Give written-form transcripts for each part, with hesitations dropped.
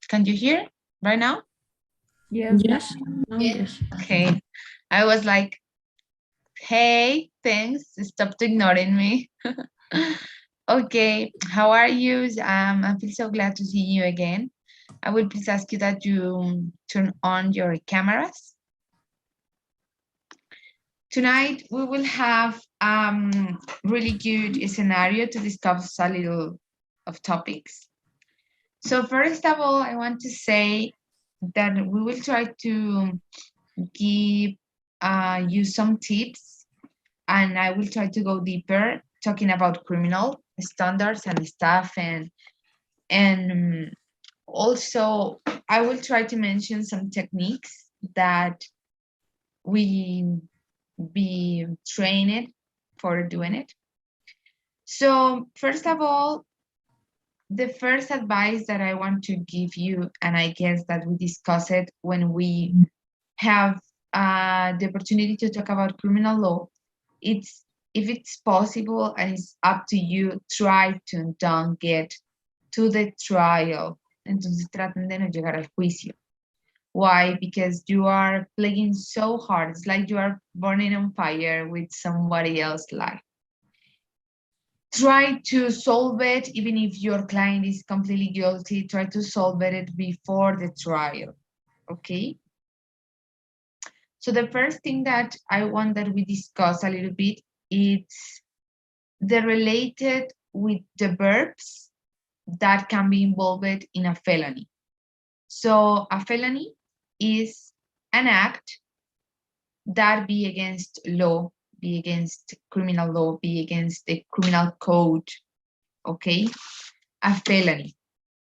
Can you hear right now? Yes. Yes. No, Yeah. yes. Okay. I was like, hey, thanks. Stop ignoring me. Okay. How are you? I feel so glad to see you again. I will please ask you that you turn on your cameras. Tonight, we will have really good scenario to discuss a little of topics. So first of all, I want to say that we will try to give you some tips, and I will try to go deeper talking about criminal standards and stuff, and also I will try to mention some techniques that we be trained for doing it. So first of all, the first advice that I want to give you, and I guess that we discuss it when we have the opportunity to talk about criminal law, it's if it's possible and it's up to you, try to don't get to the trial. Entonces traten de no llegar al juicio. Why? Because you are playing so hard. It's like you are burning on fire with somebody else's life. Try to solve it, even if your client is completely guilty, try to solve it before the trial, okay? So the first thing that I want that we discuss a little bit is the related with the verbs that can be involved in a felony. So a felony is an act that be against law, be against criminal law, be against the criminal code, okay? A felony.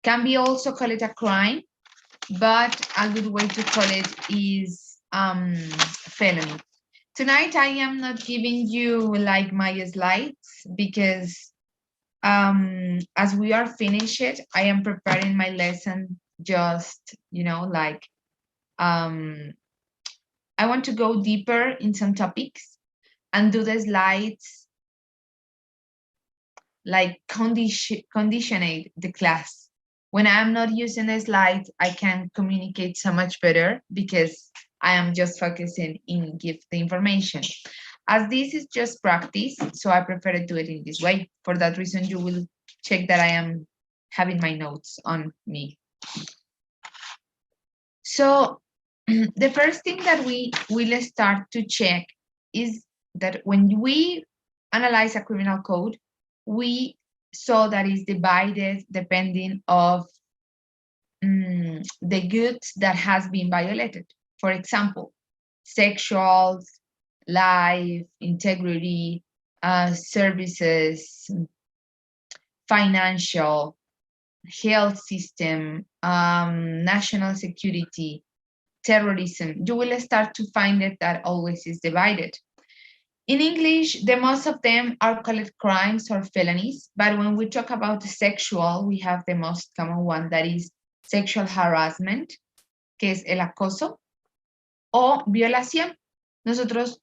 Can be also called a crime, but a good way to call it is felony. Tonight, I am not giving you like my slides because as we are finished, I am preparing my lesson just, like I want to go deeper in some topics and do the slides like conditionate the class. When I'm not using the slides, I can communicate so much better because I am just focusing in give the information. As this is just practice, so I prefer to do it in this way. For that reason, you will check that I am having my notes on me. So the first thing that we will start to check is that when we analyze a criminal code, we saw that is divided depending of the goods that has been violated. For example, sexual, life, integrity, services, financial, health system, national security, terrorism. You will start to find it that always is divided. In English, the most of them are called crimes or felonies, but when we talk about sexual, we have the most common one that is sexual harassment, que es el acoso, o violación. Nosotros,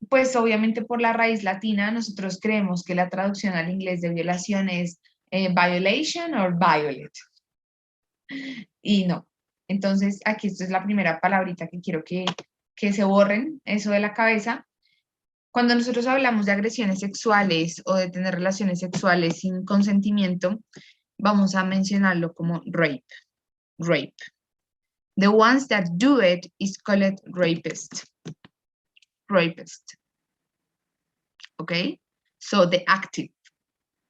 pues obviamente por la raíz latina, nosotros creemos que la traducción al inglés de violación es violation or violate. Y no. Entonces, aquí esto es la primera palabrita que quiero que se borren eso de la cabeza. Cuando nosotros hablamos de agresiones sexuales o de tener relaciones sexuales sin consentimiento, vamos a mencionarlo como rape. Rape. The ones that do it is called rapist. Rapist. Okay? So the active.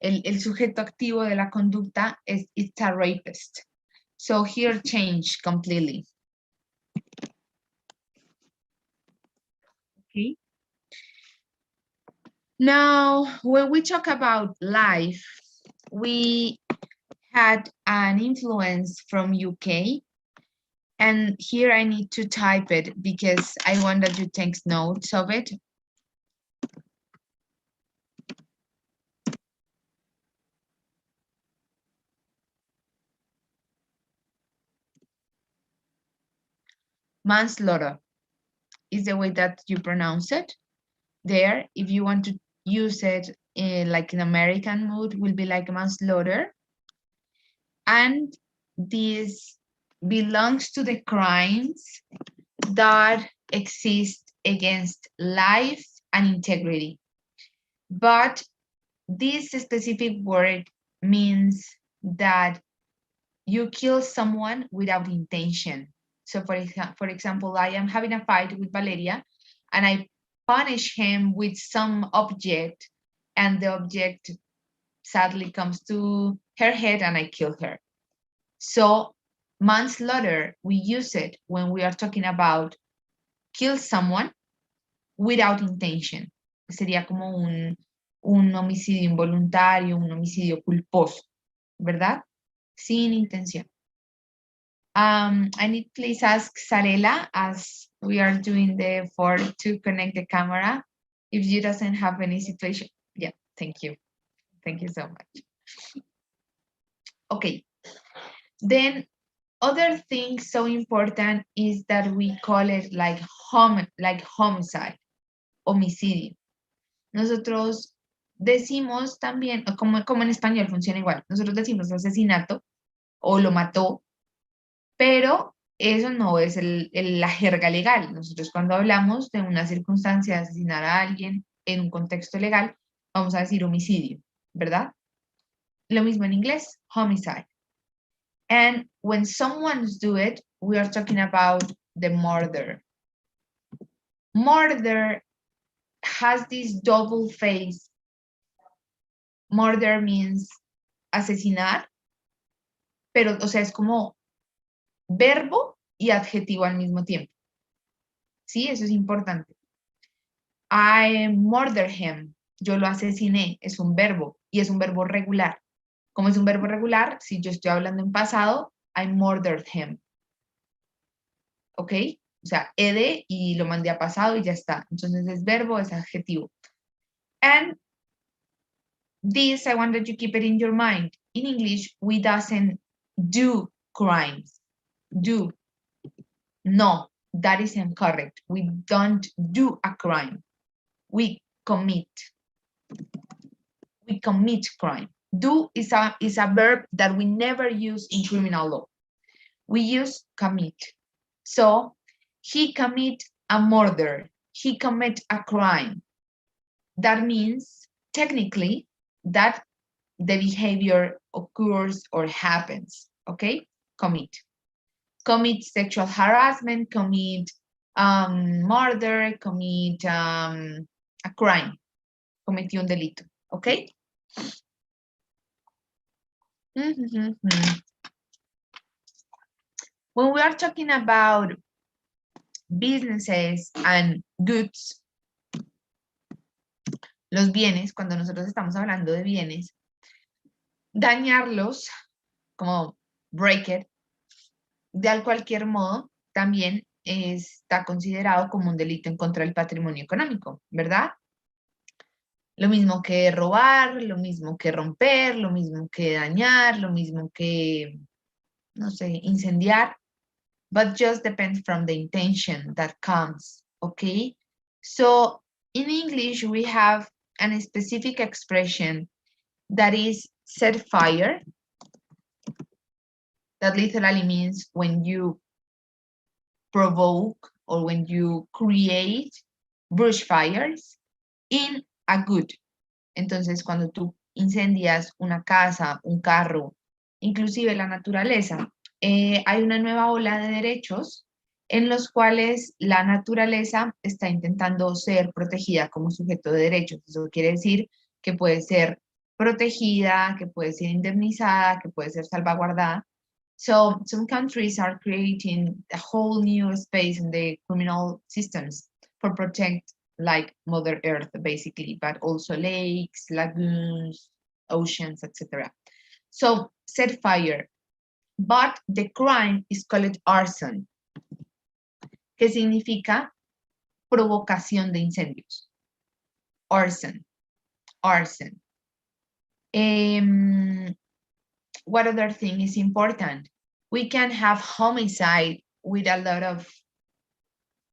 El sujeto activo de la conducta es it's a rapist. So here change completely. Okay. Now, when we talk about life, we had an influence from UK. And here I need to type it because I want that you take notes of it. Manslaughter is the way that you pronounce it. There, if you want to use it in like an American mood, will be like manslaughter. And this belongs to the crimes that exist against life and integrity. But this specific word means that you kill someone without intention. So for example, I am having a fight with Valeria and I punish him with some object and the object sadly comes to her head and I kill her. So manslaughter, we use it when we are talking about kill someone without intention. Sería como un homicidio involuntario, un homicidio culposo, ¿verdad? Sin intención. I need please ask Sarela, as we are doing the effort to connect the camera, if you doesn't have any situation. Yeah, thank you. Thank you so much. Okay. Then other thing so important is that we call it like homicide, homicidio. Nosotros decimos también, como en español funciona igual, nosotros decimos asesinato o lo mató, pero eso no es la jerga legal. Nosotros cuando hablamos de una circunstancia de asesinar a alguien en un contexto legal, vamos a decir homicidio, ¿verdad? Lo mismo en inglés, homicide. And when someone's do it, we are talking about the murder. Murder has this double face. Murder means asesinar, pero, o sea, es como verbo y adjetivo al mismo tiempo. Sí, eso es importante. I murdered him. Yo lo asesiné. Es un verbo y es un verbo regular. Como es un verbo regular, si yo estoy hablando en pasado, I murdered him. ¿Ok? O sea, ed y lo mandé a pasado y ya está. Entonces es verbo, es adjetivo. And this, I want that you keep it in your mind. In English, we doesn't do crimes. Do. No, that is incorrect. We don't do a crime. We commit. We commit crime. Do is a verb that we never use in criminal law. We use commit. So he commit a murder. He commit a crime. That means technically that the behavior occurs or happens. Okay, commit. Commit sexual harassment, commit murder, commit a crime. Cometió un delito. Okay. When we are talking about businesses and goods, los bienes, cuando nosotros estamos hablando de bienes, dañarlos, como break it, de cualquier modo, también está considerado como un delito en contra del patrimonio económico, ¿verdad? Lo mismo que robar, lo mismo que romper, lo mismo que dañar, lo mismo que, no sé, incendiar, but just depends from the intention that comes, okay? So in English, we have a specific expression that is set fire. That literally means when you provoke or when you create brush fires in a good. Entonces, cuando tú incendias una casa, un carro, inclusive la naturaleza, hay una nueva ola de derechos en los cuales la naturaleza está intentando ser protegida como sujeto de derechos. Eso quiere decir que puede ser protegida, que puede ser indemnizada, que puede ser salvaguardada. So some countries are creating a whole new space in the criminal systems for protect like Mother Earth, basically, but also lakes, lagoons, oceans, etc. So set fire, but the crime is called arson, que significa provocación de incendios. Arson, arson. What other thing is important? We can have homicide with a lot of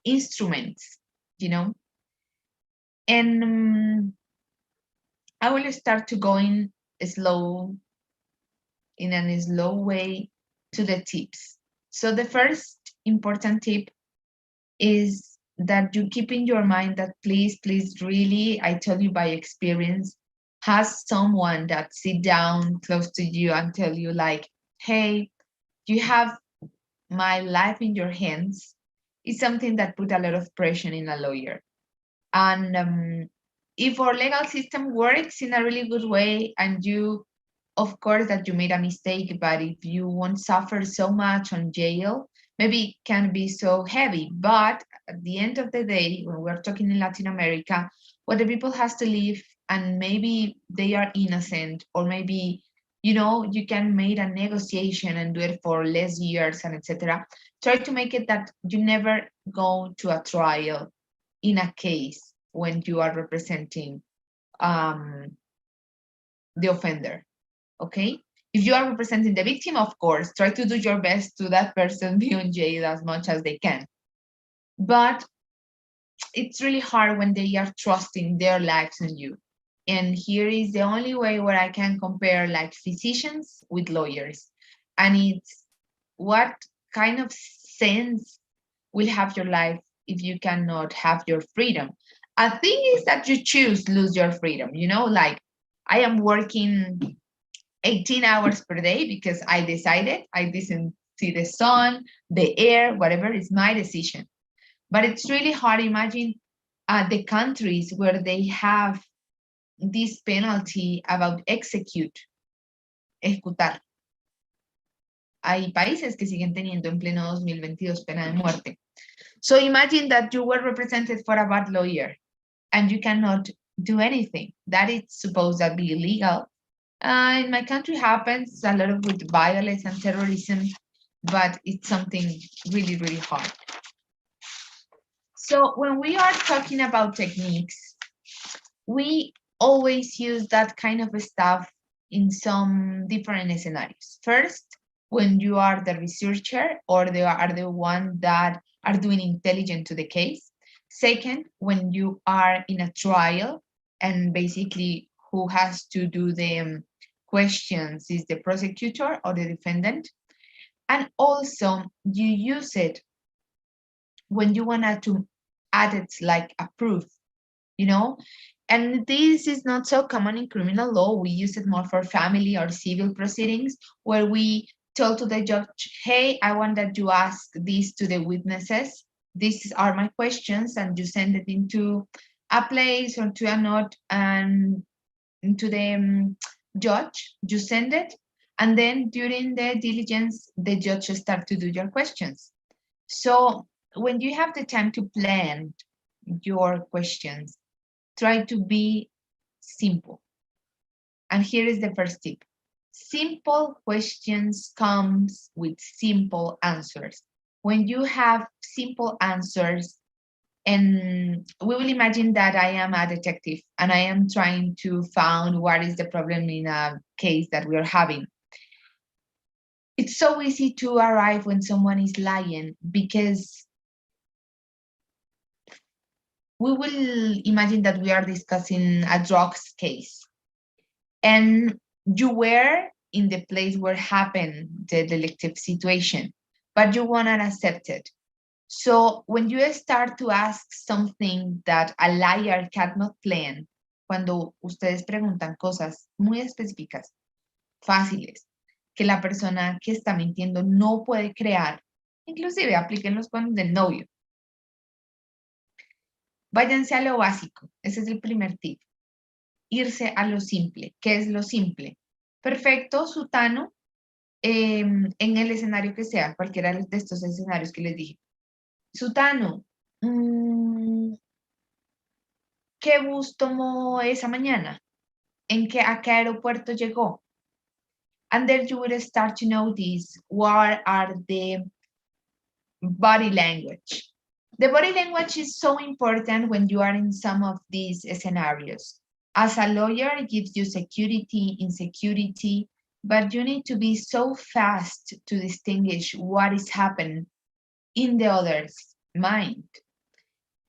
instruments, you know? And I will start to going slow, in a slow way to the tips. So the first important tip is that you keep in your mind that please, really, I tell you by experience, has someone that sit down close to you and tell you like, hey, you have my life in your hands, is something that put a lot of pressure in a lawyer. And if our legal system works in a really good way, and you, of course, that you made a mistake, but if you won't suffer so much on jail, maybe it can be so heavy. But at the end of the day, when we're talking in Latin America, what the people has to live, and maybe they are innocent, or maybe you can make a negotiation and do it for less years and etc. Try to make it that you never go to a trial in a case when you are representing the offender. Okay, if you are representing the victim, of course, try to do your best to that person be on jail as much as they can. But it's really hard when they are trusting their lives on you. And here is the only way where I can compare like physicians with lawyers. And it's what kind of sense will have your life if you cannot have your freedom? A thing is that you choose lose your freedom, like I am working 18 hours per day because I decided I didn't see the sun, the air, whatever is my decision. But it's really hard. Imagine the countries where they have this penalty about ejecutar. Hay países que siguen teniendo en pleno 2022 pena de muerte. So imagine that you were represented for a bad lawyer and you cannot do anything. That is supposed to be illegal. In my country happens a lot of with violence and terrorism, but it's something really, really hard. So when we are talking about techniques, we always use that kind of stuff in some different scenarios. First, when you are the researcher or they are the one that are doing intelligence to the case. Second, when you are in a trial and basically who has to do the questions is the prosecutor or the defendant. And also you use it when you want to add it like a proof, and this is not so common in criminal law. We use it more for family or civil proceedings where we tell to the judge, hey, I want that you ask this to the witnesses. These are my questions, and you send it into a place or to a note and into the judge, you send it, and then during the diligence, the judge start to do your questions. So when you have the time to plan your questions, try to be simple. And here is the first tip. Simple questions comes with simple answers. When you have simple answers, and we will imagine that I am a detective and I am trying to find what is the problem in a case that we are having. It's so easy to arrive when someone is lying because we will imagine that we are discussing a drugs case and you were in the place where happened the delictive situation, but you were not accepted. So when you start to ask something that a liar cannot plan, cuando ustedes preguntan cosas muy específicas, fáciles, que la persona que está mintiendo no puede crear, inclusive aplíquenlos con del novio. Váyanse a lo básico, ese es el primer tip. Irse a lo simple. ¿Qué es lo simple? Perfecto, sutano, en el escenario que sea, cualquiera de estos escenarios que les dije. Sutano, ¿qué bus tomó esa mañana? ¿A qué aeropuerto llegó? And then you will start to notice what are the body language. The body language is so important when you are in some of these scenarios. As a lawyer, it gives you security, insecurity, but you need to be so fast to distinguish what is happening in the other's mind.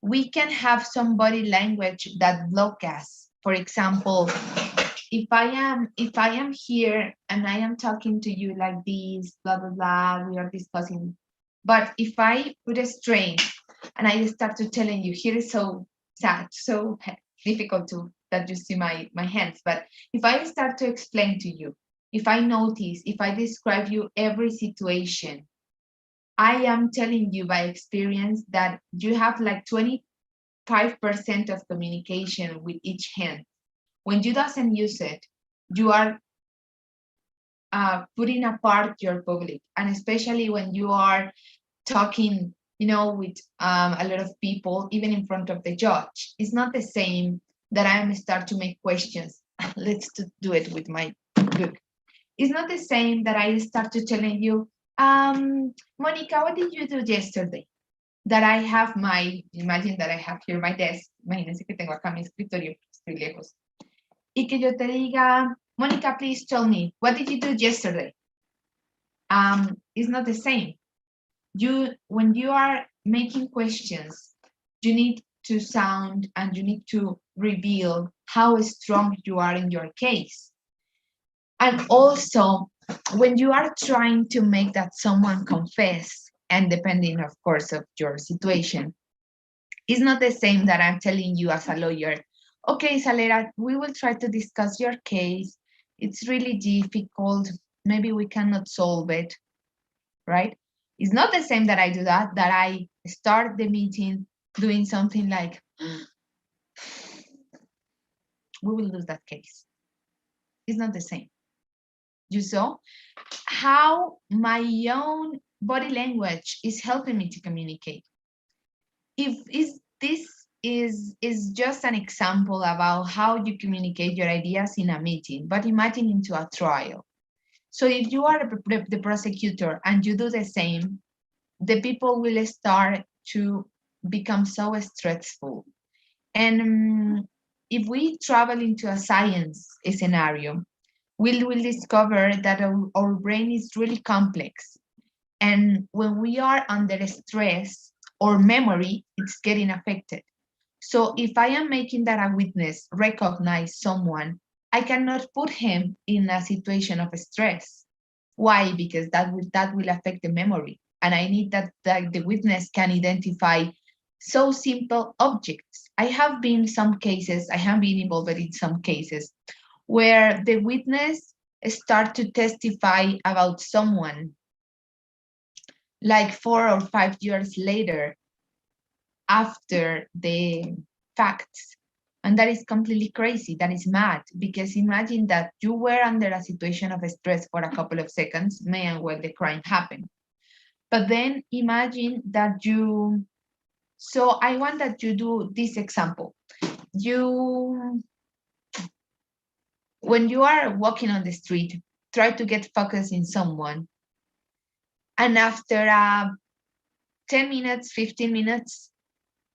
We can have some body language that block us. For example, if I am here and I am talking to you like this, blah blah blah, we are discussing. But if I put a strain and I start to telling you, here is so sad, so difficult to that you see my hands. But if I start to explain to you, if I notice, if I describe you every situation, I am telling you by experience that you have like 25% of communication with each hand. When you doesn't use it, you are putting apart your public, and especially when you are talking, with a lot of people, even in front of the judge. It's not the same that I am start to make questions. Let's do it with my book. It's not the same that I start to telling you, Monica, what did you do yesterday? That I have imagine that I have here my desk. Imagínense que tengo acá mi escritorio, estoy lejos. Y que yo te diga, Monica, please tell me, what did you do yesterday? It's not the same. When you are making questions, you need to sound and you need to reveal how strong you are in your case. And also, when you are trying to make that someone confess, and depending, of course, of your situation, it's not the same that I'm telling you as a lawyer, okay, Salera, we will try to discuss your case. It's really difficult. Maybe we cannot solve it, right? It's not the same that I do that I start the meeting doing something like, we will lose that case. It's not the same. You saw how my own body language is helping me to communicate. This is just an example about how you communicate your ideas in a meeting, but imagine into a trial. So if you are the prosecutor and you do the same, the people will start to become so stressful. And if we travel into a science scenario, we will discover that our brain is really complex. And when we are under stress, our memory is getting affected. So if I am making that a witness recognize someone, I cannot put him in a situation of stress. Why? Because that will affect the memory. And I need that the witness can identify so simple objects. I have been involved in some cases where the witness start to testify about someone like 4 or 5 years later after the facts. And that is completely crazy. That is mad, because imagine that you were under a situation of stress for a couple of seconds, may and well the crime happened. But then imagine that so I want that you do this example. When you are walking on the street, try to get focused in someone. And after 10 minutes, 15 minutes,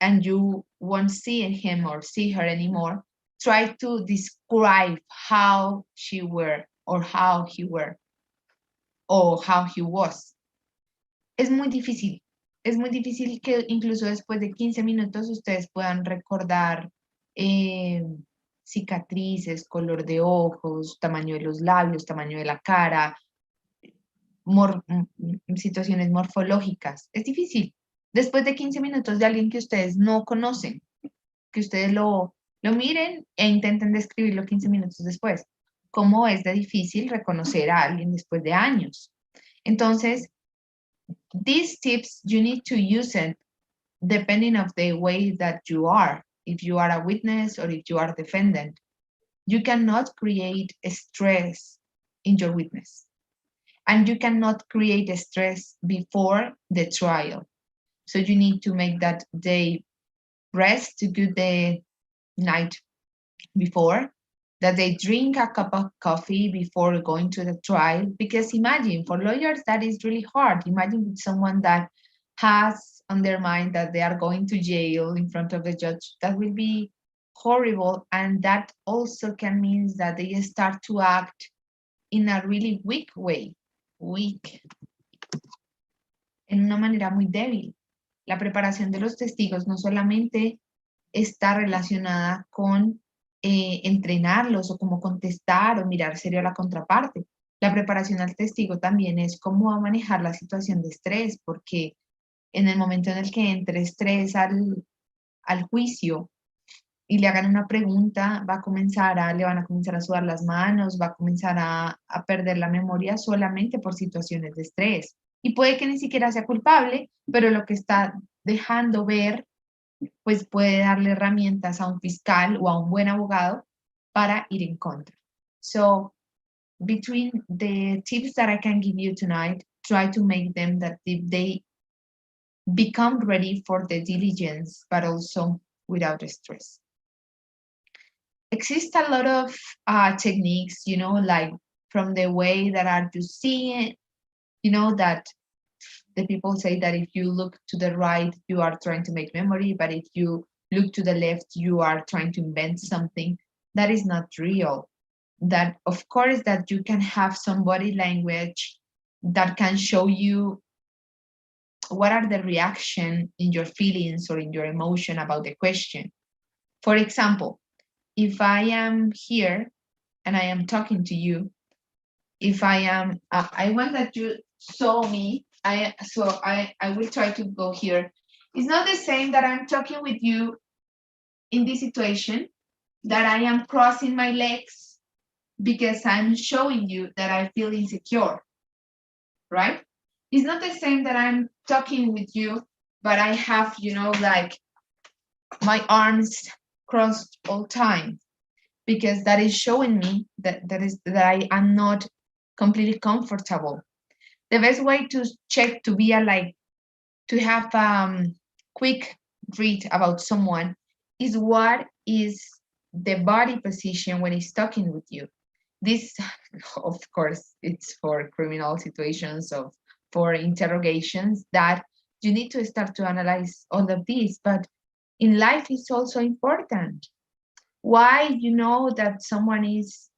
and you won't see him or see her anymore, try to describe how she were or how he were or how he was. Es muy difícil que incluso después de 15 minutos ustedes puedan recordar cicatrices, color de ojos, tamaño de los labios, tamaño de la cara, situaciones morfológicas. Es difícil. Después de 15 minutos de alguien que ustedes no conocen, que ustedes lo miren e intenten describirlo 15 minutos después. ¿Cómo es de difícil reconocer a alguien después de años? Entonces, these tips, you need to use it depending of the way that you are. If you are a witness or if you are a defendant, you cannot create a stress in your witness. And you cannot create a stress before the trial. So you need to make that day rest, to good the night before, that they drink a cup of coffee before going to the trial. Because imagine, for lawyers, that is really hard. Imagine with someone that has on their mind that they are going to jail in front of the judge. That will be horrible. And that also can mean that they start to act in a really weak way. En una manera muy débil. La preparación de los testigos no solamente está relacionada con entrenarlos o cómo contestar o mirar serio a la contraparte. La preparación al testigo también es cómo va a manejar la situación de estrés, porque en el momento en el que entre estrés al juicio y le hagan una pregunta, le van a comenzar a sudar las manos, va a comenzar a perder la memoria solamente por situaciones de estrés. Y puede que ni siquiera sea culpable, pero lo que está dejando ver, pues puede darle herramientas a un fiscal o a un buen abogado para ir en contra. So, between the tips that I can give you tonight, try to make them that they become ready for the diligence, but also without stress. Exist a lot of techniques, like from the way that are you see it, that the people say that if you look to the right, you are trying to make memory, but if you look to the left, you are trying to invent something. That is not real. That, of course, that you can have some body language that can show you what are the reaction in your feelings or in your emotion about the question. For example, if I am here and I am talking to you, if I am, I want that you saw me, I will try to go here. It's not the same that I'm talking with you in this situation, that I am crossing my legs because I'm showing you that I feel insecure, right? It's not the same that I'm talking with you, but I have, like my arms crossed all time, because that is showing me that I am not completely comfortable. The best way to check to be to have quick read about someone is what is the body position when he's talking with you. This, of course, it's for criminal situations for interrogations that you need to start to analyze all of this, but in life it's also important. Why you know that someone is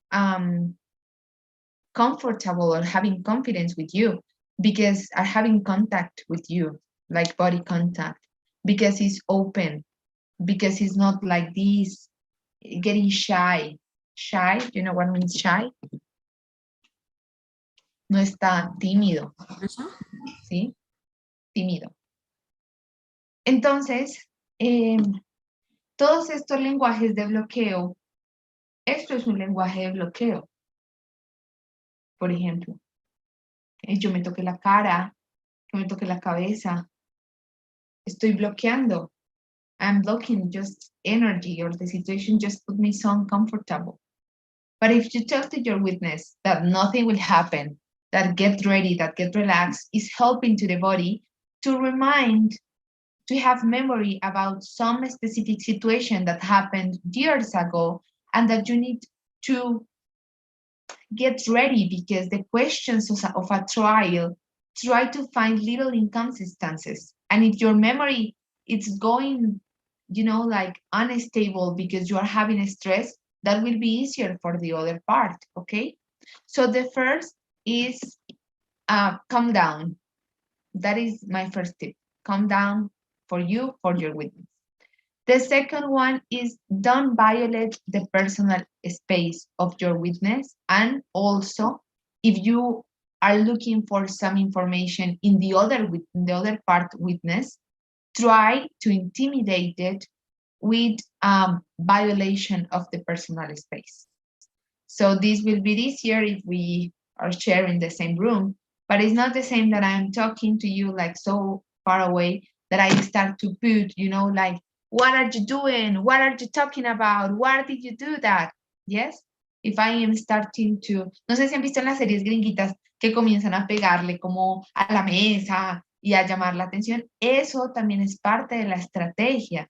comfortable or having confidence with you? Because are having contact with you, like body contact, because he's open, because he's not like this, getting shy. Shy, you know what means shy? No está tímido, ¿sí? Tímido. Entonces, todos estos lenguajes de bloqueo, esto es un lenguaje de bloqueo. Por ejemplo, yo me toqué la cara, que me toqué la cabeza, estoy bloqueando. I'm blocking just energy, or the situation just put me so uncomfortable. But if you tell to your witness that nothing will happen, that get ready, that get relaxed, is helping to the body to remind, to have memory about some specific situation that happened years ago, and that you need to get ready because the questions of a trial try to find little inconsistencies. And if your memory it's going, like unstable because you are having stress, that will be easier for the other part, okay? So the first is calm down. That is my first tip. Calm down for you, for your witness. The second one is don't violate the personal space of your witness. And also, if you are looking for some information in the other part witness, try to intimidate it with violation of the personal space. So this will be easier if we are sharing the same room, but it's not the same that I'm talking to you like so far away that I start to put, like, what are you doing? What are you talking about? Why did you do that? Yes? If I am starting to, no sé si han visto en las series gringuitas que comienzan a pegarle como a la mesa y a llamar la atención, eso también es parte de la estrategia,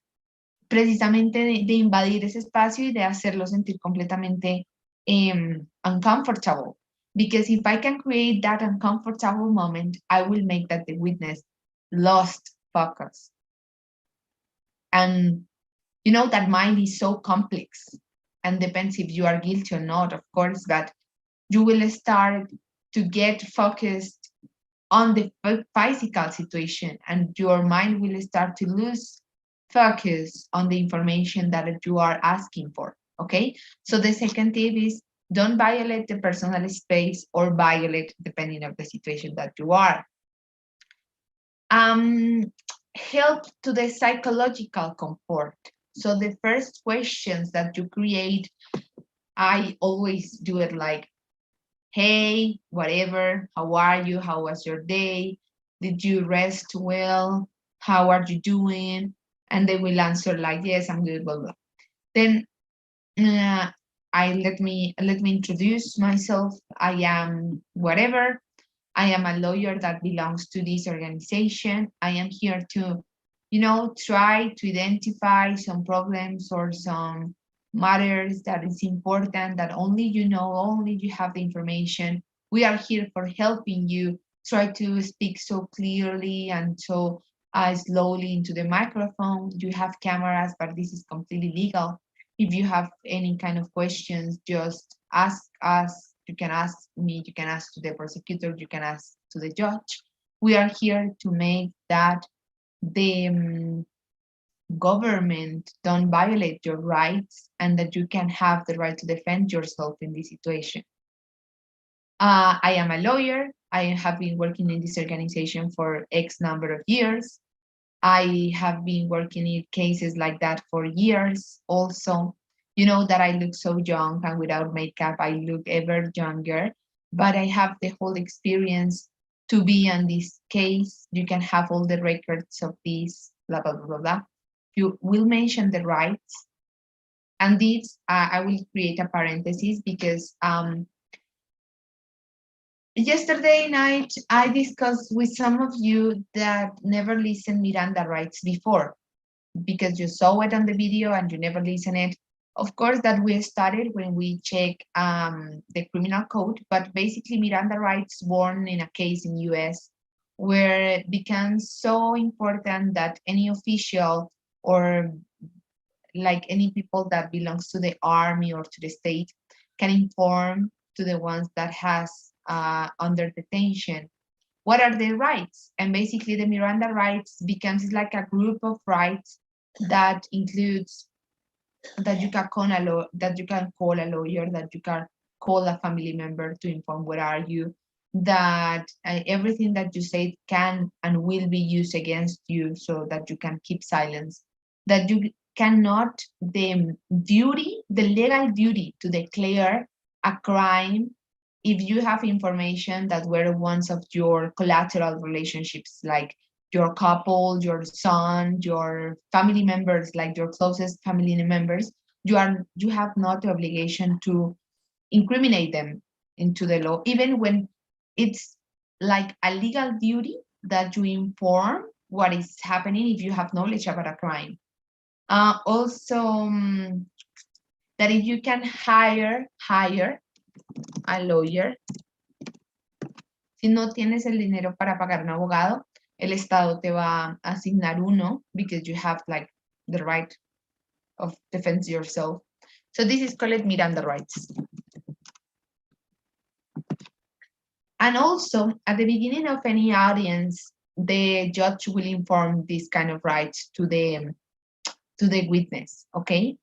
precisamente de invadir ese espacio y de hacerlo sentir completamente uncomfortable. Because if I can create that uncomfortable moment, I will make that the witness lost focus. And that mind is so complex and depends if you are guilty or not, of course, but you will start to get focused on the physical situation, and your mind will start to lose focus on the information that you are asking for. okay? So the second tip is don't violate the personal space or violate depending on the situation that you are. Help to the psychological comfort. So the first questions that you create, I always do it like, hey, whatever, how are you? How was your day? Did you rest well? How are you doing? And they will answer like, yes, I'm good, blah, blah. Then let me introduce myself. I am whatever. I am a lawyer that belongs to this organization. I am here to, try to identify some problems or some matters that is important that only you know, only you have the information. We are here for helping you try to speak so clearly and so slowly into the microphone. You have cameras, but this is completely legal. If you have any kind of questions, just ask us. You can ask me, you can ask to the prosecutor, you can ask to the judge. We are here to make that the government don't violate your rights and that you can have the right to defend yourself in this situation. I am a lawyer. I have been working in this organization for X number of years. I have been working in cases like that for years also. You know that I look so young, and without makeup, I look ever younger, but I have the whole experience to be on this case. You can have all the records of this, blah, blah, blah, blah, blah. You will mention the rights. And this, I will create a parenthesis because yesterday night, I discussed with some of you that never listened Miranda rights before because you saw it on the video and you never listened it. Of course, that we started when we check the criminal code, but basically Miranda rights born in a case in US where it becomes so important that any official or like any people that belongs to the army or to the state can inform to the ones that has under detention what are their rights. And basically the Miranda rights becomes like a group of rights that includes that you can call that you can call a lawyer, that you can call a family member to inform where are you, that everything that you say can and will be used against you so that you can keep silence, that you cannot, the legal duty to declare a crime if you have information that were ones of your collateral relationships, like your couple, your son, your family members, like your closest family members, you have not the obligation to incriminate them into the law, even when it's like a legal duty that you inform what is happening if you have knowledge about a crime. Also, that if you can hire a lawyer, si no tienes el dinero para pagar un abogado, el Estado te va a asignar uno because you have like the right of defense yourself. So this is called Miranda rights. And also at the beginning of any audience, the judge will inform these kind of rights to the witness, okay?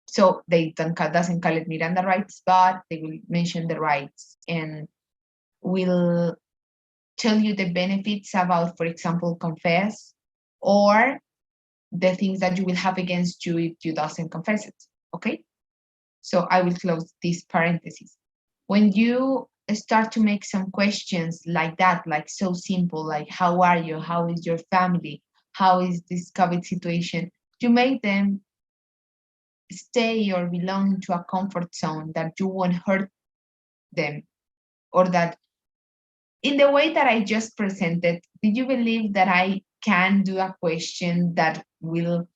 So they doesn't call it Miranda rights, but they will mention the rights and will tell you the benefits about, for example, confess, or the things that you will have against you if you doesn't confess it, okay? So I will close this parenthesis. When you start to make some questions like that, like so simple, like how are you, how is your family, how is this COVID situation, you make them stay or belong to a comfort zone that you won't hurt them, or that in the way that I just presented, did you believe that I can do a question that will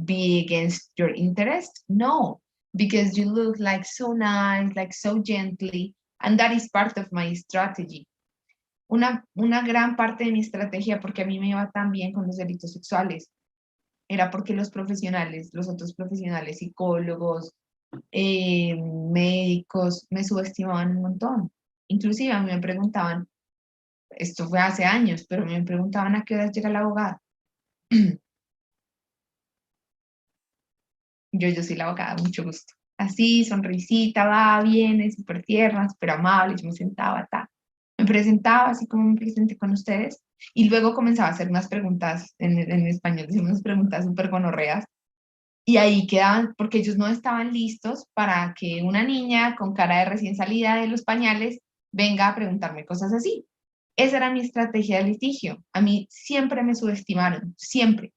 be against your interest? No, because you look like so nice, like so gently, and that is part of my strategy. Una gran parte de mi estrategia, porque a mí me iba tan bien con los delitos sexuales, era porque los profesionales, los otros profesionales, psicólogos, médicos, me subestimaban un montón. Inclusive a mí me preguntaban, esto fue hace años, pero me preguntaban a qué hora llega la abogada. Yo soy la abogada, mucho gusto. así, sonrisita, va, viene, súper tierna, súper amable, yo me sentaba, me presentaba así como me presenté con ustedes, y luego comenzaba a hacer unas preguntas en español, decimos unas preguntas súper gonorreas, y ahí quedaban, porque ellos no estaban listos para que una niña con cara de recién salida de los pañales venga a preguntarme cosas así. Esa era mi estrategia de litigio. A mí siempre me subestimaron, siempre.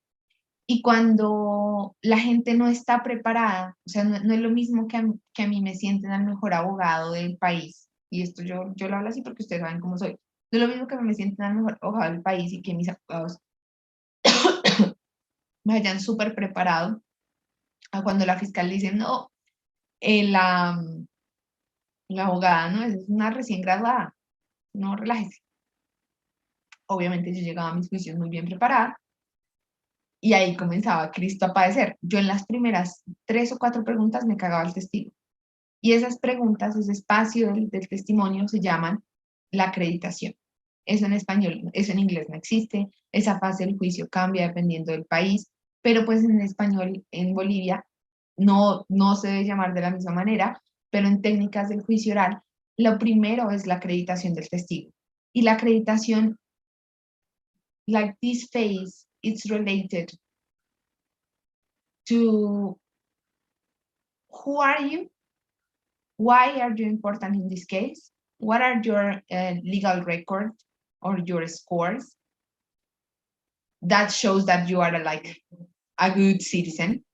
Y cuando la gente no está preparada, o sea, no es lo mismo que a mí me sienten al mejor abogado del país, y esto yo lo hablo así porque ustedes saben cómo soy, no es lo mismo que me sienten al mejor abogado del país y que mis abogados me hayan súper preparado a cuando la fiscal dice, no, la, la abogada no es una recién graduada, no, relájese. Obviamente yo llegaba a mis juicios muy bien preparada y ahí comenzaba Cristo a padecer. Yo en las primeras 3 o 4 preguntas me cagaba el testigo. Y esas preguntas, ese espacio del testimonio se llaman la acreditación. Eso en español, eso en inglés no existe. Esa fase del juicio cambia dependiendo del país, pero pues en español en Bolivia no se debe llamar de la misma manera, pero en técnicas del juicio oral, lo primero es la acreditación del testigo. Y la acreditación, like this phase, it's related to who are you. Why are you important in this case? What are your legal record or your scores? That shows that you are like a good citizen.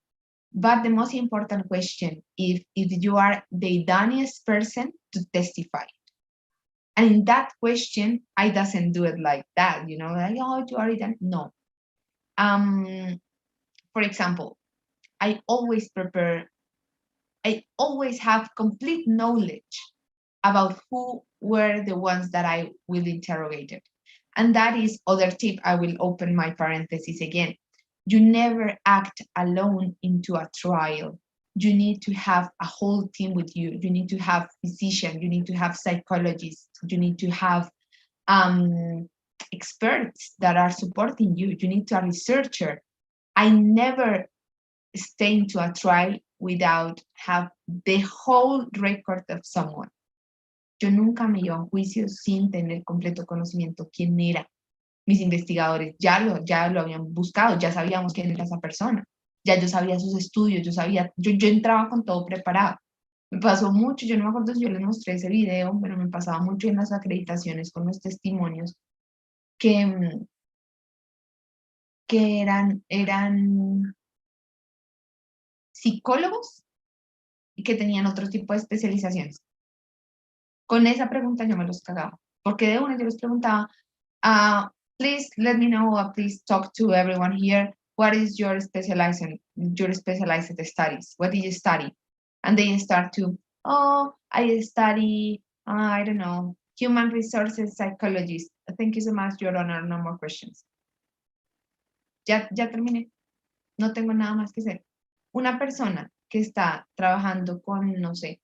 But the most important question is if you are the idioneous person to testify. And in that question, I doesn't do it like that, like, oh, you are idiotic. No. For example, I always have complete knowledge about who were the ones that I will interrogate. And that is other tip. I will open my parenthesis again. You never act alone into a trial. You need to have a whole team with you. You need to have physicians. You need to have psychologists. You need to have experts that are supporting you. You need to have a researcher. I never stay into a trial without have the whole record of someone. Yo nunca me iba a un juicio sin tener completo conocimiento quién era. Mis investigadores ya lo habían buscado, ya sabíamos quién era esa persona, ya yo sabía sus estudios, yo entraba con todo preparado. Me pasó mucho, yo no me acuerdo si yo les mostré ese video, pero me pasaba mucho en las acreditaciones con los testimonios que eran psicólogos y que tenían otro tipo de especializaciones. Con esa pregunta yo me los cagaba, porque de una yo les preguntaba, please let me know, please talk to everyone here, what is your specialized studies? What did you study? And they start to, oh, I study, I don't know, human resources psychologist. Thank you so much, Your Honor, no more questions. Ya terminé, no tengo nada más que hacer. Una persona que está trabajando con, no sé,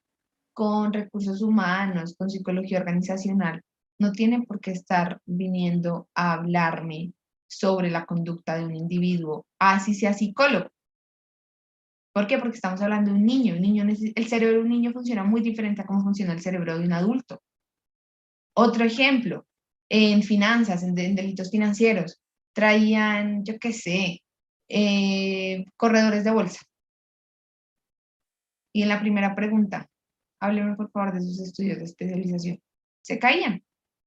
con recursos humanos, con psicología organizacional, no tiene por qué estar viniendo a hablarme sobre la conducta de un individuo, así sea psicólogo. ¿Por qué? Porque estamos hablando de un niño. El cerebro de un niño funciona muy diferente a cómo funciona el cerebro de un adulto. Otro ejemplo, en finanzas, en delitos financieros, traían, yo qué sé, corredores de bolsa. Y en la primera pregunta, hábleme por favor de sus estudios de especialización. Se caían,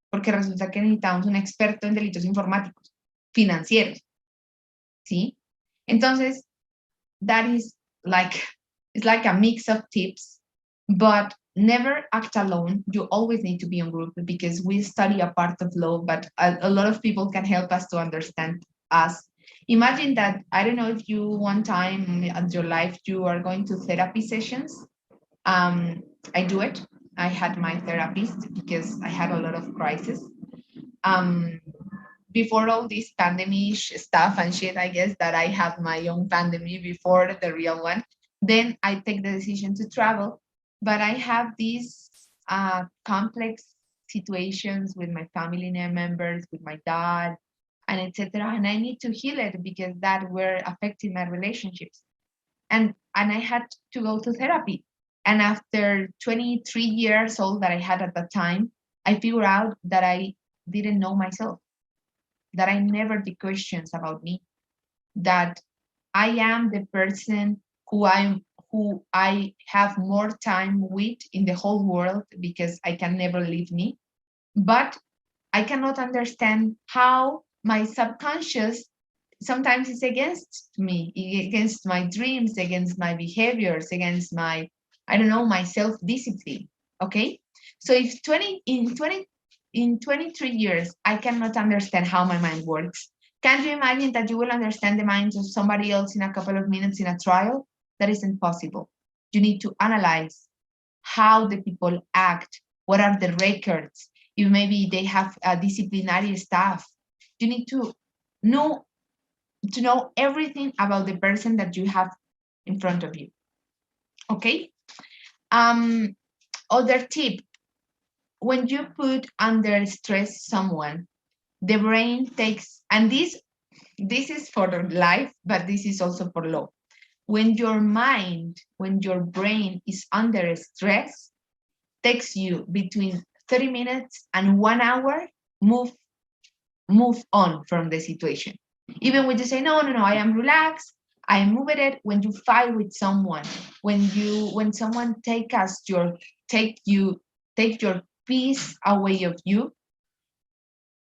porque resulta que necesitábamos un experto en delitos informáticos, financieros, ¿sí? Entonces, it's like a mix of tips, but never act alone. You always need to be in group because we study a part of law, but a lot of people can help us to understand us. Imagine that, I don't know if you one time in your life, you are going to therapy sessions. I do it. I had my therapist because I had a lot of crisis. Before all this pandemic stuff and shit, I guess that I had my own pandemic before the real one. Then I take the decision to travel, but I have these complex situations with my family members, with my dad, and etc. And I need to heal it because that were affecting my relationships. And I had to go to therapy. And after 23 years old that I had at that time, I figured out that I didn't know myself, that I never did questions about me, that I am the person who I have more time with in the whole world because I can never leave me. But I cannot understand how my subconscious sometimes is against me, against my dreams, against my behaviors, against my, I don't know, my self-discipline. Okay. So if 23 years, I cannot understand how my mind works. Can you imagine that you will understand the minds of somebody else in a couple of minutes in a trial? That isn't possible. You need to analyze how the people act, what are the records, if maybe they have a disciplinary staff. You need to know everything about the person that you have in front of you. Okay. Other tip: when you put under stress someone, the brain takes, and this is for life, but this is also for law. When your brain is under stress, takes you between 30 minutes and 1 hour move on from the situation. Even when you say, no, I am relaxed, I am moving it. When you fight with someone, when someone take your peace away of you,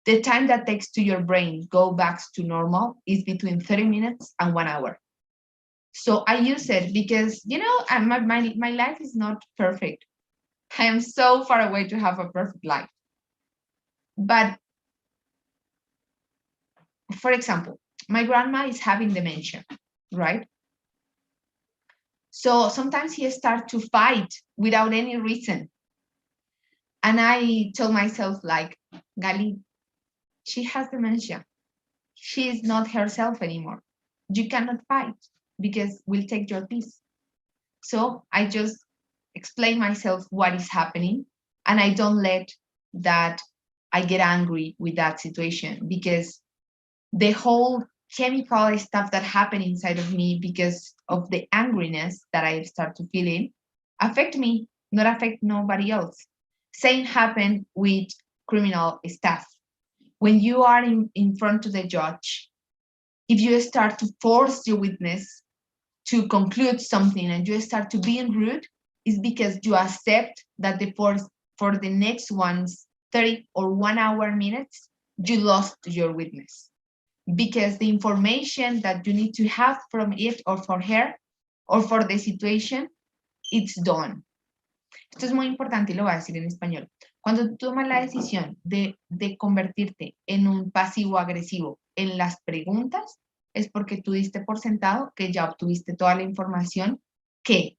the time that takes to your brain go back to normal is between 30 minutes and 1 hour. So I use it because, my life is not perfect. I am so far away to have a perfect life. But for example, my grandma is having dementia, right? So sometimes he starts to fight without any reason. And I told myself, like, Gali, she has dementia. She is not herself anymore. You cannot fight because we'll take your peace. So I just explain myself what is happening, and I don't let that I get angry with that situation, because the whole chemical stuff that happened inside of me because of the angriness that I start to feel in affect me, not affect nobody else. Same happened with criminal stuff. When you are in front of the judge, if you start to force your witness to conclude something and you start to being rude, is because you accept that for the next one's 30 or 1 hour minutes, you lost your witness. Because the information that you need to have from it or for her or for the situation, it's done. Esto es muy importante y lo voy a decir en español. Cuando tú tomas la decisión de convertirte en un pasivo agresivo en las preguntas, es porque tú diste por sentado que ya obtuviste toda la información que,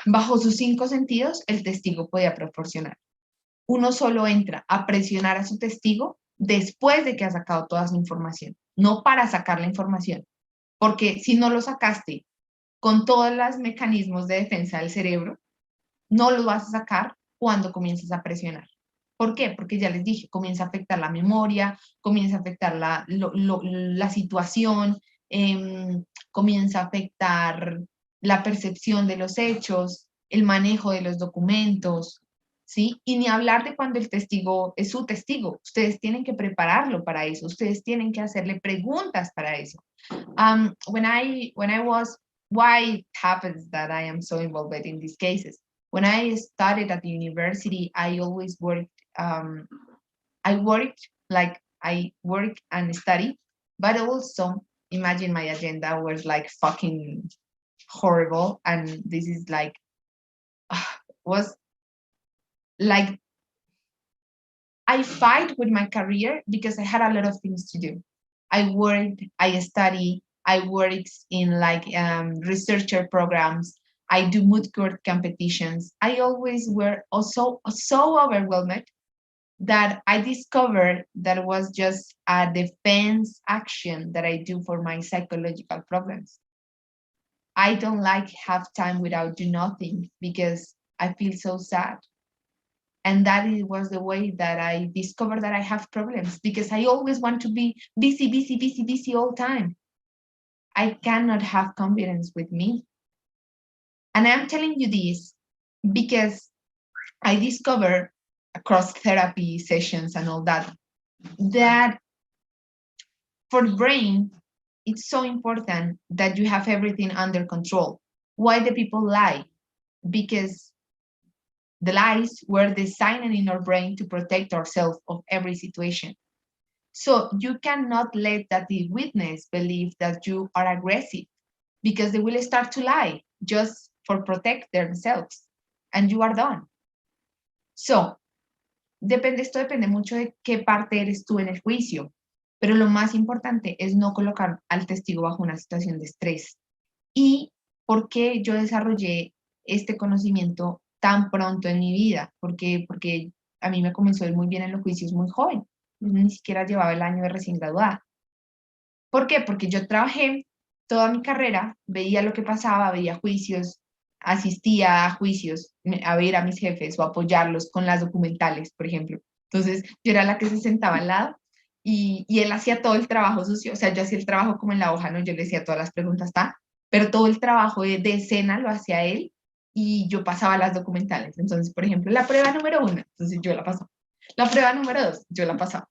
bajo sus 5 sentidos, el testigo podía proporcionar. Uno solo entra a presionar a su testigo después de que ha sacado toda su información, no para sacar la información. Porque si no lo sacaste con todos los mecanismos de defensa del cerebro, no lo vas a sacar cuando comiences a presionar. ¿Por qué? Porque ya les dije, comienza a afectar la memoria, comienza a afectar la situación, comienza a afectar la percepción de los hechos, el manejo de los documentos, ¿sí? Y ni hablar de cuando el testigo es su testigo. Ustedes tienen que prepararlo para eso. Ustedes tienen que hacerle preguntas para eso. When I was, why it happens that I am so involved in these cases? When I studied at the university, I always worked, I work and study, but also imagine my agenda was like fucking horrible. And this is like, was like, I fight with my career because I had a lot of things to do. I worked, I study, I worked in like researcher programs. I do mood court competitions. I always were also so overwhelmed that I discovered that it was just a defense action that I do for my psychological problems. I don't like have time without do nothing because I feel so sad. And that was the way that I discovered that I have problems, because I always want to be busy all the time. I cannot have confidence with me. And I'm telling you this because I discovered across therapy sessions and all that, that for the brain, it's so important that you have everything under control. Why do people lie? Because the lies were designed in our brain to protect ourselves of every situation. So you cannot let that the witness believe that you are aggressive because they will start to lie just for protect themselves and you are done. So, esto depende mucho de qué parte eres tú en el juicio, pero lo más importante es no colocar al testigo bajo una situación de estrés. ¿Y por qué yo desarrollé este conocimiento tan pronto en mi vida? Porque a mí me comenzó a ir muy bien en los juicios muy joven. Ni siquiera llevaba el año de recién graduada. ¿Por qué? Porque yo trabajé toda mi carrera, veía lo que pasaba, veía juicios, asistía a juicios, a ver a mis jefes o apoyarlos con las documentales, por ejemplo. Entonces, yo era la que se sentaba al lado y él hacía todo el trabajo sucio. O sea, yo hacía el trabajo como en la hoja, ¿no? Yo le decía todas las preguntas, ¿está? Pero todo el trabajo de escena lo hacía él y yo pasaba las documentales. Entonces, por ejemplo, la prueba número 1, entonces yo la pasaba. La prueba número 2, yo la pasaba.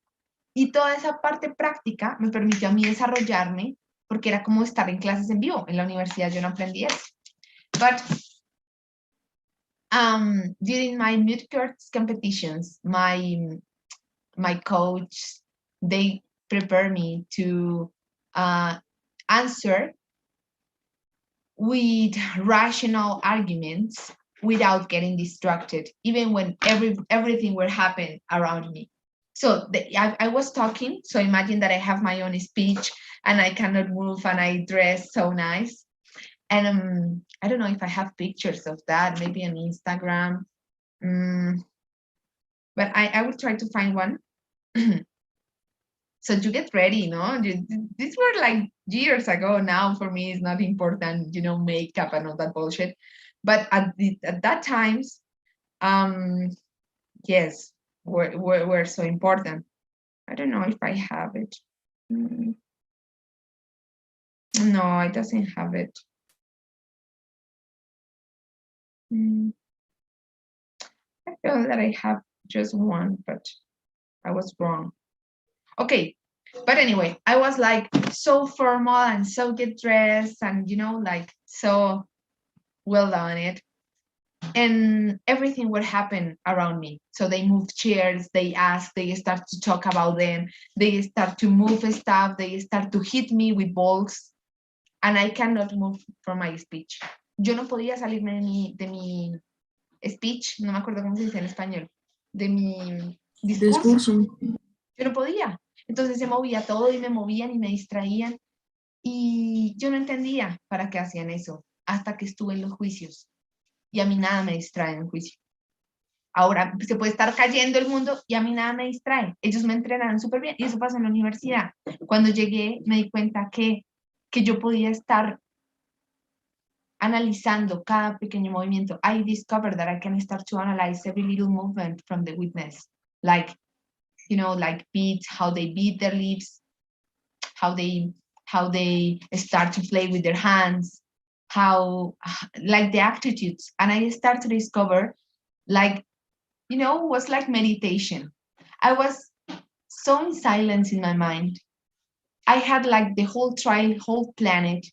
Y toda esa parte práctica me permitió a mí desarrollarme porque era como estar en clases en vivo. En la universidad yo no aprendí eso. But during my mid-course competitions, my coach, they prepare me to answer with rational arguments without getting distracted, even when everything were happening around me. So I was talking, so imagine that I have my own speech and I cannot move and I dress so nice. And I don't know if I have pictures of that, maybe on Instagram. But I will try to find one. So you get ready, no? These were like years ago. Now for me, it's not important, makeup and all that bullshit. But at that times, yes, were so important. I don't know if I have it. No, it doesn't have it. I feel that I have just one, but I was wrong. Okay, but anyway, I was like so formal and so get dressed and like so well done it. And everything would happen around me. So they move chairs, they ask, they start to talk about them, they start to move stuff, they start to hit me with balls, and I cannot move from my speech. Yo no podía salirme de mi speech, no me acuerdo cómo se dice en español, de mi discurso. Yo no podía. Entonces se movía todo y me movían y me distraían. Y yo no entendía para qué hacían eso hasta que estuve en los juicios. Y a mí nada me distrae en el juicio. Ahora se puede estar cayendo el mundo y a mí nada me distrae. Ellos me entrenaron súper bien y eso pasó en la universidad. Cuando llegué me di cuenta que yo podía estar analizando cada pequeño movimiento. I discovered that I can start to analyze every little movement from the witness. Like beat, how they beat their lips, how they start to play with their hands, how like the attitudes. And I start to discover it was like meditation. I was so in silence in my mind. I had like the whole planet,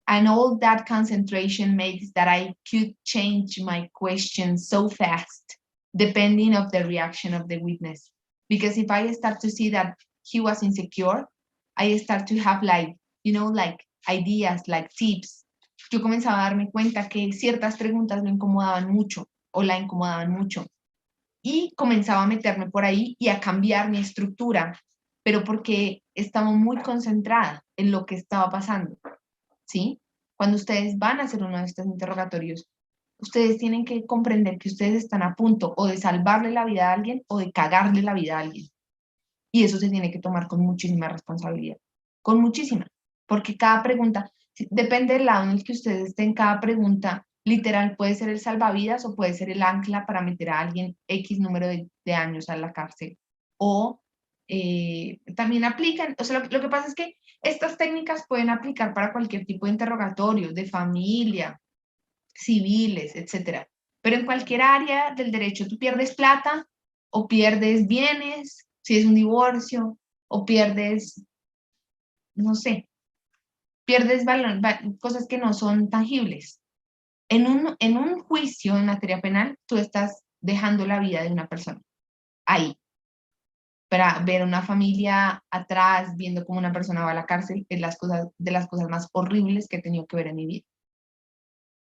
and all that concentration makes that I could change my questions so fast, depending of the reaction of the witness. Because if I start to see that he was insecure, I start to have like ideas, like tips. Yo comenzaba a darme cuenta que ciertas preguntas lo incomodaban mucho o la incomodaban mucho. Y comenzaba a meterme por ahí y a cambiar mi estructura, pero porque estaba muy concentrada en lo que estaba pasando, ¿sí? Cuando ustedes van a hacer uno de estos interrogatorios, ustedes tienen que comprender que ustedes están a punto o de salvarle la vida a alguien o de cagarle la vida a alguien. Y eso se tiene que tomar con muchísima responsabilidad, con muchísima, porque cada pregunta, depende del lado en el que ustedes estén, cada pregunta literal puede ser el salvavidas o puede ser el ancla para meter a alguien X número de años a la cárcel. O también aplican, o sea, lo que pasa es que estas técnicas pueden aplicar para cualquier tipo de interrogatorio, de familia, civiles, etcétera. Pero en cualquier área del derecho tú pierdes plata o pierdes bienes, si es un divorcio, o pierdes, no sé, pierdes cosas que no son tangibles. En un juicio en materia penal, tú estás dejando la vida de una persona ahí. Para ver una familia atrás, viendo cómo una persona va a la cárcel, es de las cosas más horribles que he tenido que ver en mi vida.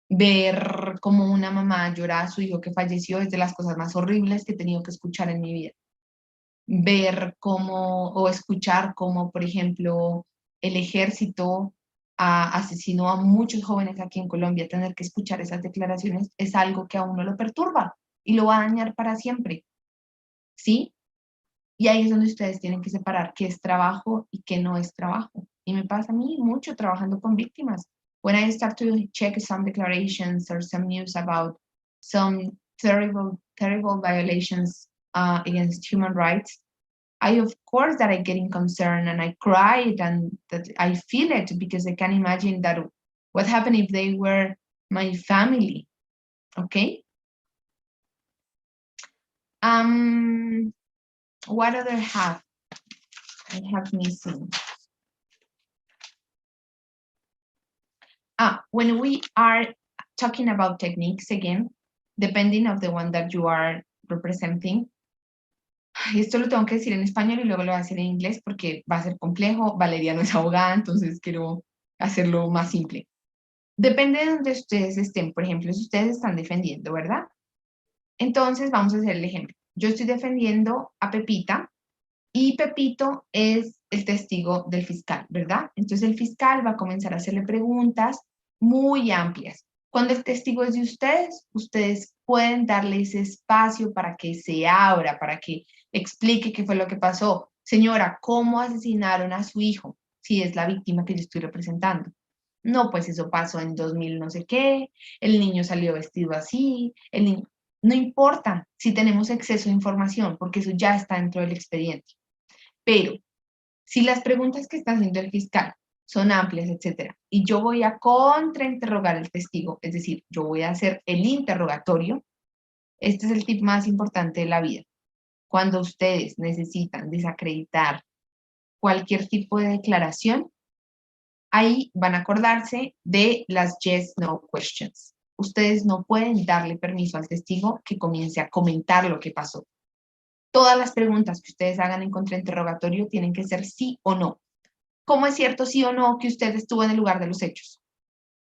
Ver cómo una mamá llora a su hijo que falleció es de las cosas más horribles que he tenido que escuchar en mi vida. Ver cómo, o escuchar cómo, por ejemplo, el ejército asesinó a muchos jóvenes aquí en Colombia, tener que escuchar esas declaraciones es algo que a uno lo perturba y lo va a dañar para siempre, ¿sí? Y ahí es donde ustedes tienen que separar qué es trabajo y qué no es trabajo. Y me pasa a mí mucho trabajando con víctimas. When I start to check some declarations or some news about some terrible violations against human rights, I of course that I get in concern and I cry and that I feel it because I can imagine that what happened if they were my family. Okay. What other I have missing? When we are talking about techniques again, depending of the one that you are representing, esto lo tengo que decir en español y luego lo voy a decir en inglés porque va a ser complejo. Valeria no es abogada, entonces quiero hacerlo más simple. Depende de donde ustedes estén. Por ejemplo, si ustedes están defendiendo, ¿verdad? Entonces vamos a hacer el ejemplo. Yo estoy defendiendo a Pepita y Pepito es el testigo del fiscal, ¿verdad? Entonces el fiscal va a comenzar a hacerle preguntas muy amplias. Cuando el testigo es de ustedes, ustedes pueden darle ese espacio para que se abra, para que explique qué fue lo que pasó. Señora, ¿cómo asesinaron a su hijo? Si es la víctima que yo estoy representando. No, pues eso pasó en 2000 no sé qué, el niño salió vestido así, el niño... No importa si tenemos exceso de información, porque eso ya está dentro del expediente. Pero si las preguntas que está haciendo el fiscal son amplias, etcétera, y yo voy a contrainterrogar al testigo, es decir, yo voy a hacer el interrogatorio, este es el tip más importante de la vida. Cuando ustedes necesitan desacreditar cualquier tipo de declaración, ahí van a acordarse de las yes, no questions. Ustedes no pueden darle permiso al testigo que comience a comentar lo que pasó. Todas las preguntas que ustedes hagan en contrainterrogatorio tienen que ser sí o no. ¿Cómo es cierto sí o no que usted estuvo en el lugar de los hechos?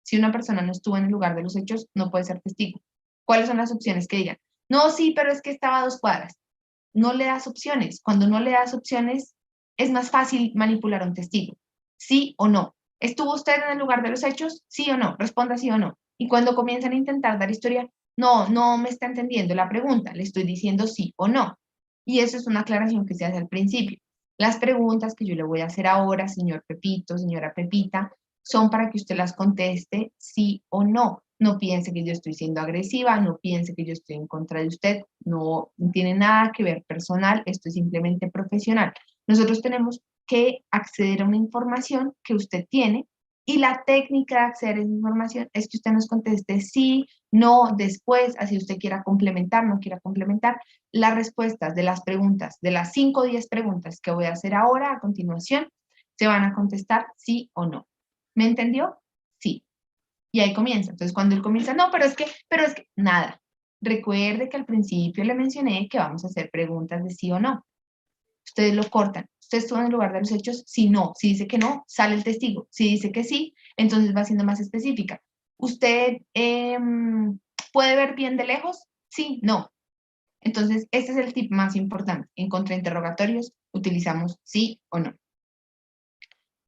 Si una persona no estuvo en el lugar de los hechos, no puede ser testigo. ¿Cuáles son las opciones que digan? No, sí, pero es que estaba a 2 cuadras. No le das opciones. Cuando no le das opciones, es más fácil manipular a un testigo. ¿Sí o no? ¿Estuvo usted en el lugar de los hechos? ¿Sí o no? Responda sí o no. Y cuando comienzan a intentar dar historia, no me está entendiendo la pregunta. Le estoy diciendo sí o no. Y eso es una aclaración que se hace al principio. Las preguntas que yo le voy a hacer ahora, señor Pepito, señora Pepita, son para que usted las conteste sí o no. No piense que yo estoy siendo agresiva, no piense que yo estoy en contra de usted, no tiene nada que ver personal, esto es simplemente profesional. Nosotros tenemos que acceder a una información que usted tiene y la técnica de acceder a esa información es que usted nos conteste sí, no, después, así usted quiera complementar, no quiera complementar. Las respuestas de las preguntas, de las 5 o 10 preguntas que voy a hacer ahora a continuación, se van a contestar sí o no. ¿Me entendió? Sí. Y ahí comienza. Entonces, cuando él comienza, no, pero es que, nada. Recuerde que al principio le mencioné que vamos a hacer preguntas de sí o no. Ustedes lo cortan. ¿Usted estuvo en el lugar de los hechos? Sí, no. Si dice que no, sale el testigo. Si dice que sí, entonces va siendo más específica. ¿Usted puede ver bien de lejos? Sí, no. Entonces, este es el tip más importante. En contrainterrogatorios utilizamos sí o no.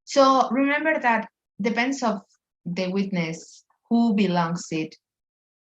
So, remember that depends of the witness who belongs it.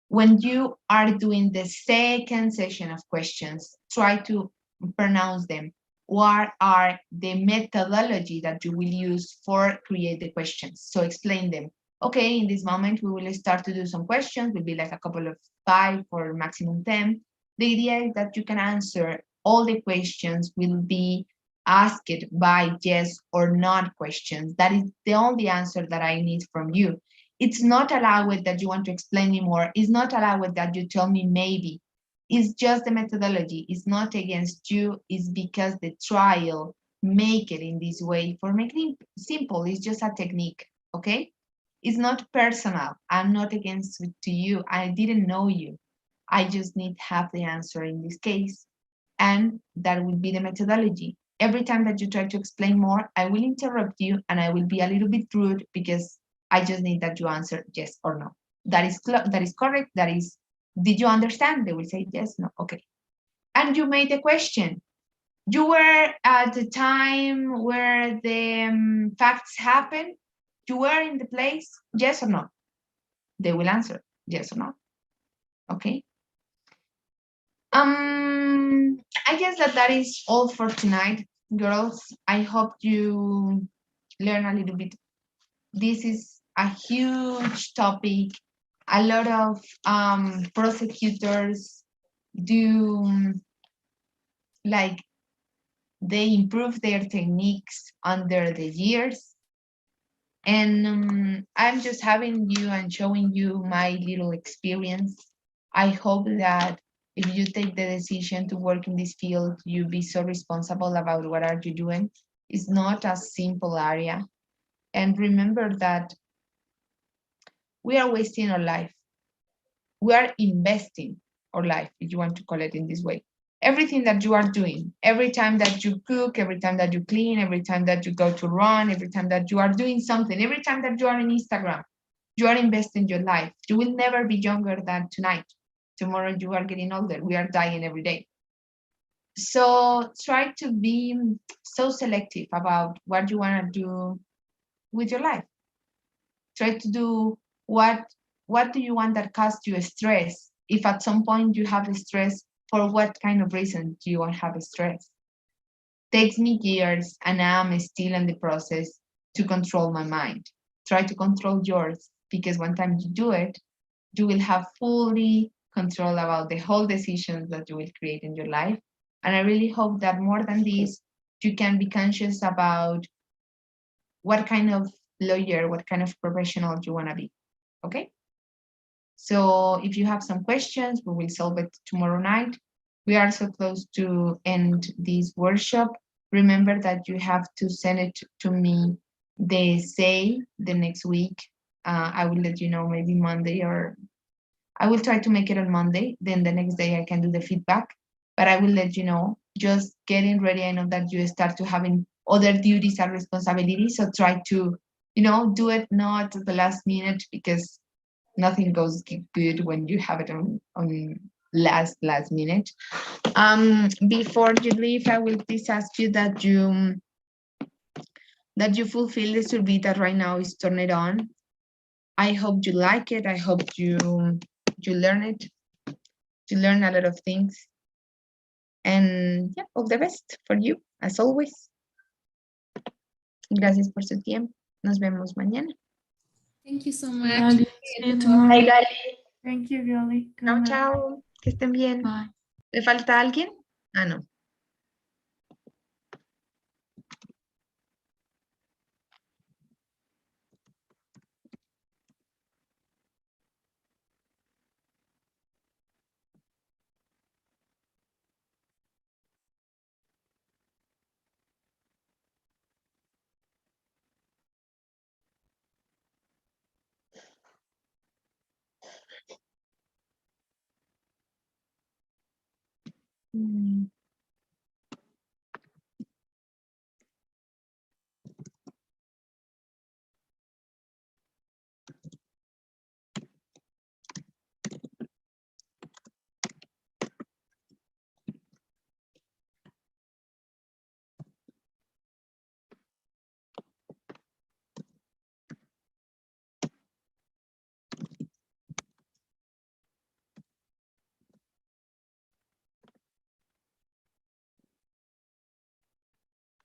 When you are doing the second session of questions, try to pronounce them. What are the methodology that you will use for create the questions? So explain them. Okay, in this moment, we will start to do some questions. Will be like a couple of 5 or maximum 10. The idea is that you can answer all the questions will be asked by yes or not questions. That is the only answer that I need from you. It's not allowed that you want to explain me more. It's not allowed that you tell me maybe. It's just the methodology. It's not against you. It's because the trial make it in this way for making it simple. It's just a technique, okay? It's not personal. I'm not against it to you. I didn't know you. I just need to have the answer in this case. And that will be the methodology. Every time that you try to explain more, I will interrupt you and I will be a little bit rude because I just need that you answer yes or no. That is correct. That is, did you understand? They will say yes, no, okay. And you made the question. You were at the time where the facts happen. You were in the place, yes or no? They will answer yes or no. Okay. I guess that is all for tonight, girls. I hope you learn a little bit. This is a huge topic. A lot of prosecutors do like they improve their techniques under the years. And I'm just having you and showing you my little experience. I hope that if you take the decision to work in this field, you be so responsible about what are you doing. It's not a simple area. And remember that we are wasting our life. We are investing our life, if you want to call it in this way. Everything that you are doing, every time that you cook, every time that you clean, every time that you go to run, every time that you are doing something, every time that you are on Instagram, you are investing your life. You will never be younger than tonight. Tomorrow you are getting older. We are dying every day. So try to be so selective about what you want to do with your life. Try to do what do you want that causes you stress. If at some point you have stress, for what kind of reason do you want to have stress? Takes me years and I'm still in the process to control my mind. Try to control yours, because one time you do it, you will have fully control about the whole decisions that you will create in your life. And I really hope that more than this, you can be conscious about what kind of lawyer, what kind of professional you want to be. Okay? So if you have some questions, we will solve it tomorrow night. We are so close to end this workshop. Remember that you have to send it to me the essay the next week. I will let you know maybe Monday, or I will try to make it on Monday. Then the next day I can do the feedback, but I will let you know. Just getting ready. I know that you start to having other duties and responsibilities. So try to, do it not at the last minute, because nothing goes good when you have it on last minute. Before you leave, I will please ask you that you fulfill the survey that right now is turned on. I hope you like it. I hope you learn it. You learn a lot of things. And yeah, all the best for you, as always. Gracias por su tiempo. Nos vemos mañana. Thank you so Bye, much. Ali. See you tomorrow. Bye, Gali. Thank you, Gali. Good Chao, night. chao. Que estén bien. Bye. ¿Le falta alguien? Ah, no. Mm.